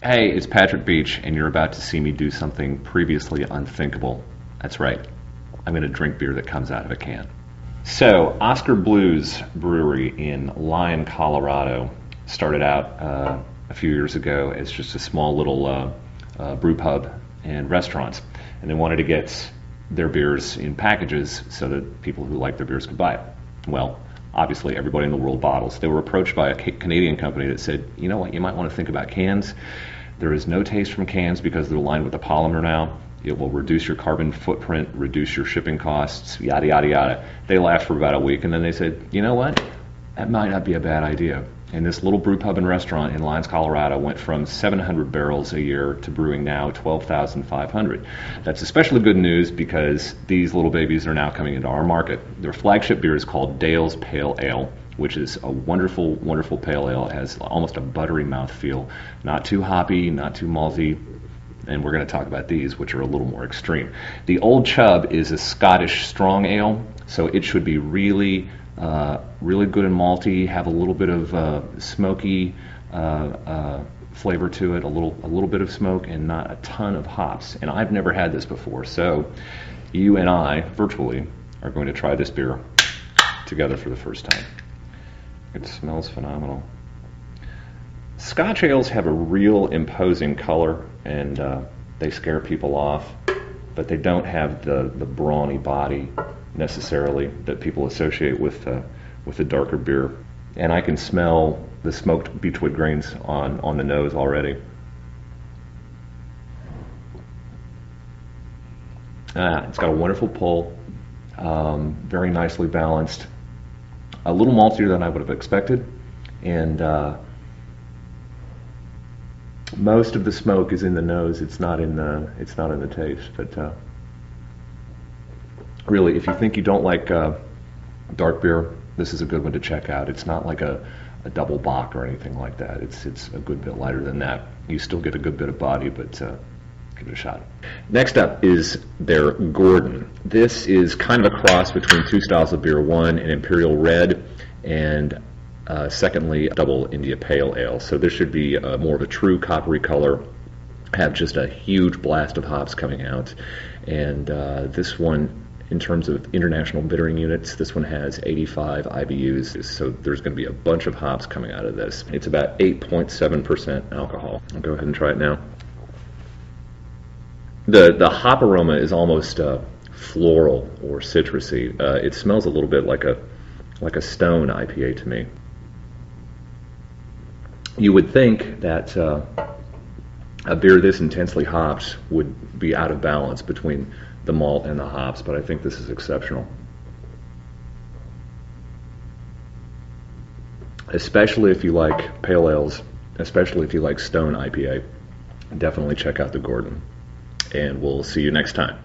Hey, it's Patrick Beach, and you're about to see me do something previously unthinkable. That's right, I'm going to drink beer that comes out of a can. So, Oskar Blues Brewery in Lyons, Colorado started out a few years ago as just a small little brew pub and restaurants, and they wanted to get their beers in packages so that people who like their beers could buy it. Well, obviously everybody in the world bottles. They were approached by a Canadian company that said, you know what, you might want to think about cans. There is no taste from cans because they're lined with a polymer now. It will reduce your carbon footprint, reduce your shipping costs, yada, yada, yada. They laughed for about a week, and then they said, you know what, that might not be a bad idea. And this little brew pub and restaurant in Lyons, Colorado went from 700 barrels a year to brewing now 12,500. That's especially good news because these little babies are now coming into our market. Their flagship beer is called Dale's Pale Ale, which is a wonderful, wonderful pale ale. It has almost a buttery mouthfeel. Not too hoppy, not too malty. And we're going to talk about these, which are a little more extreme. The Old Chub is a Scottish strong ale, so it should be really good and malty, have a little bit of smoky flavor to it, a little bit of smoke, and not a ton of hops. And I've never had this before, so you and I, virtually, are going to try this beer together for the first time. It smells phenomenal. Scotch ales have a real imposing color, and they scare people off, but they don't have the brawny body necessarily that people associate with a darker beer. And I can smell the smoked beechwood grains on the nose already. It's got a wonderful pull, very nicely balanced, a little maltier than I would have expected, and most of the smoke is in the nose. It's not in the taste. But really, if you think you don't like dark beer, this is a good one to check out. It's not like a double Bock or anything like that. It's a good bit lighter than that. You still get a good bit of body, but give it a shot. Next up is their Gordon. This is kind of a cross between two styles of beer. One, an Imperial Red, and secondly, a Double India Pale Ale. So this should be more of a true coppery color, have just a huge blast of hops coming out. And this one, in terms of international bittering units, this one has 85 IBUs, so there's going to be a bunch of hops coming out of this. It's about 8.7% alcohol. I'll go ahead and try it now. The hop aroma is almost floral or citrusy. It smells a little bit like a Stone IPA to me. You would think that a beer this intensely hopped would be out of balance between the malt and the hops, but I think this is exceptional. Especially if you like pale ales, especially if you like Stone IPA, definitely check out the Gordon. And we'll see you next time.